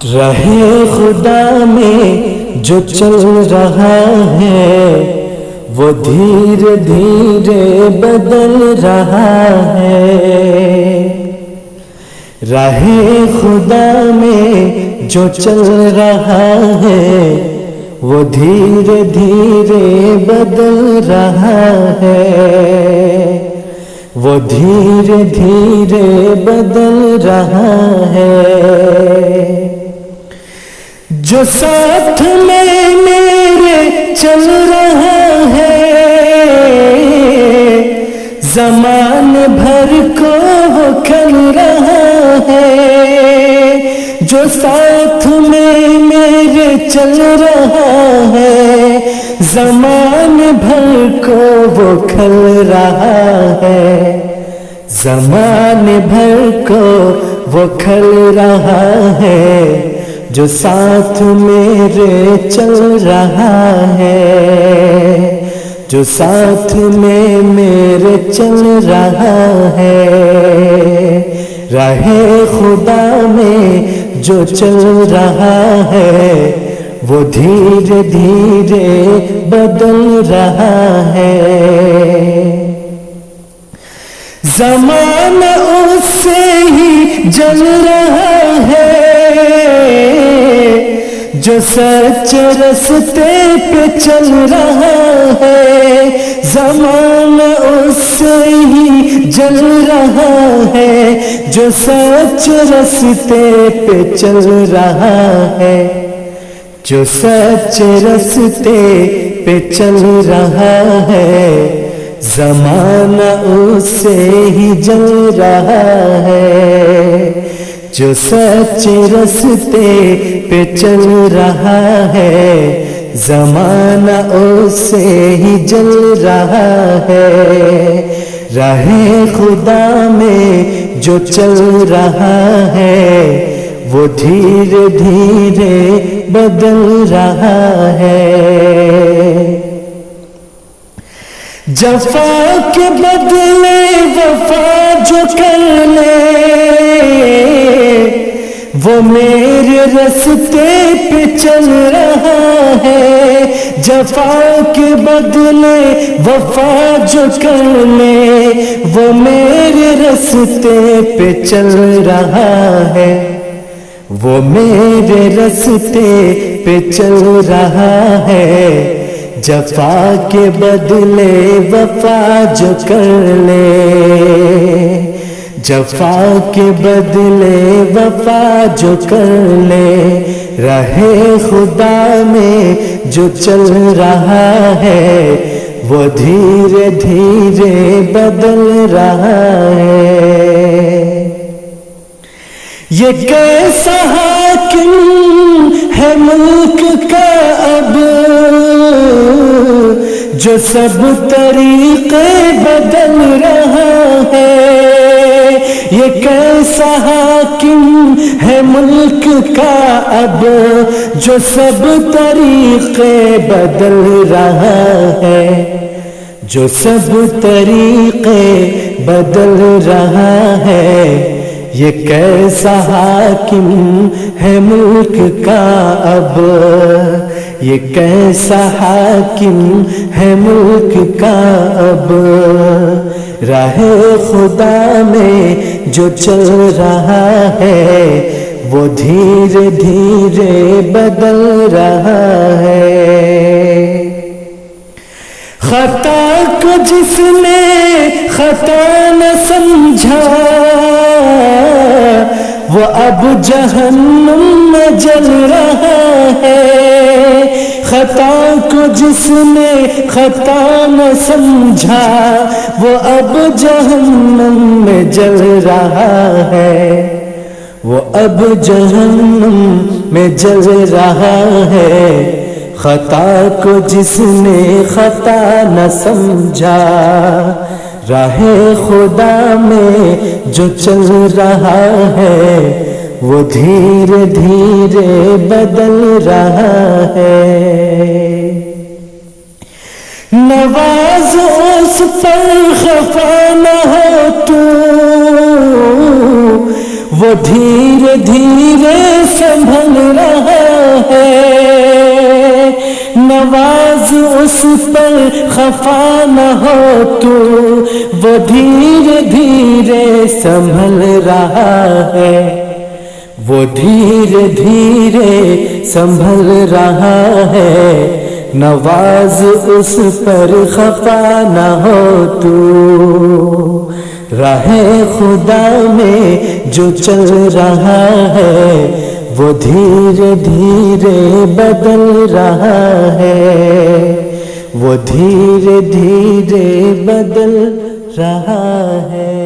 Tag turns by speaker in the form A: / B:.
A: رہے خدا میں جو چل رہا ہے وہ دھیرے دھیرے بدل رہا ہے۔ رہے خدا میں جو چل رہا ہے وہ دھیرے دھیرے بدل رہا ہے، وہ دھیرے دھیرے بدل رہا ہے۔ جو ساتھ میں میرے چل رہا ہے زمانے بھر کو وہ کھل رہا ہے۔ جو ساتھ میں میرے چل رہا ہے زمانے بھر کو وہ کھل رہا ہے، زمانے بھر کو وہ کھل رہا ہے۔ جو ساتھ میرے چل رہا ہے، جو ساتھ میں میرے چل رہا ہے۔ راہ خدا میں جو چل رہا ہے وہ دھیرے دھیرے بدل رہا ہے۔ زمانہ اس سے ہی جل رہا ہے جو سچ راستے پہ چل رہا ہے۔ زمانہ اس سے ہی جل رہا ہے جو سچ راستے پہ چل رہا ہے، جو سچ راستے پہ چل رہا ہے۔ زمانہ اس سے ہی جل رہا ہے جو سچ راستے پہ چل رہا ہے۔ زمانہ اس سے ہی جل رہا ہے۔ راہ خدا میں جو چل رہا ہے وہ دھیرے دھیرے بدل رہا ہے۔ جفا کے بدلے وفا جو کر لے وہ میرے راستے پہ چل رہا ہے۔ جفا کے بدلے وفا جو کر لے وہ میرے راستے پہ چل رہا ہے، وہ میرے راستے پہ چل رہا ہے۔ جفا کے بدلے وفا جو کر لے، جفا کے بدلے وفا جو کر لے۔ راہ خدا میں جو چل رہا ہے وہ دھیرے دھیرے بدل رہا ہے۔ یہ کیسا حاکم ہے ملک کا اب جو سب طریقے بدل رہا ہے۔ یہ کیسا حاکم ہے ملک کا اب جو سب طریقے بدل رہا ہے، جو سب طریقے بدل رہا ہے۔ یہ کیسا حاکم ہے ملک کا اب، یہ کیسا حاکم ہے ملک کا اب۔ راہ خدا میں جو چل رہا ہے وہ دھیرے دھیرے بدل رہا ہے۔ خطا کو جس نے خطا نہ سمجھا وہ اب جہنم میں جل رہا ہے۔ خطا کو جس نے خطا نہ سمجھا وہ اب جہنم میں جل رہا ہے، وہ اب جہنم میں جل رہا ہے۔ خطا کو جس نے خطا نہ سمجھا راہ خدا میں جو چل رہا ہے وہ دھیرے دھیرے بدل رہا ہے۔ نواز اس پر خفا نہ ہو تو وہ دھیرے دھیرے سنبھل رہا ہے، نواز اس پر خفا نہ ہو تو، وہ دھیرے دھیرے سنبھل رہا ہے، وہ دھیرے دھیرے سنبھل رہا ہے، نواز اس پر خفا نہ ہو تو، راہ خدا میں جو چل رہا ہے وہ دھیرے دھیرے بدل رہا ہے، وہ دھیرے دھیرے بدل رہا ہے۔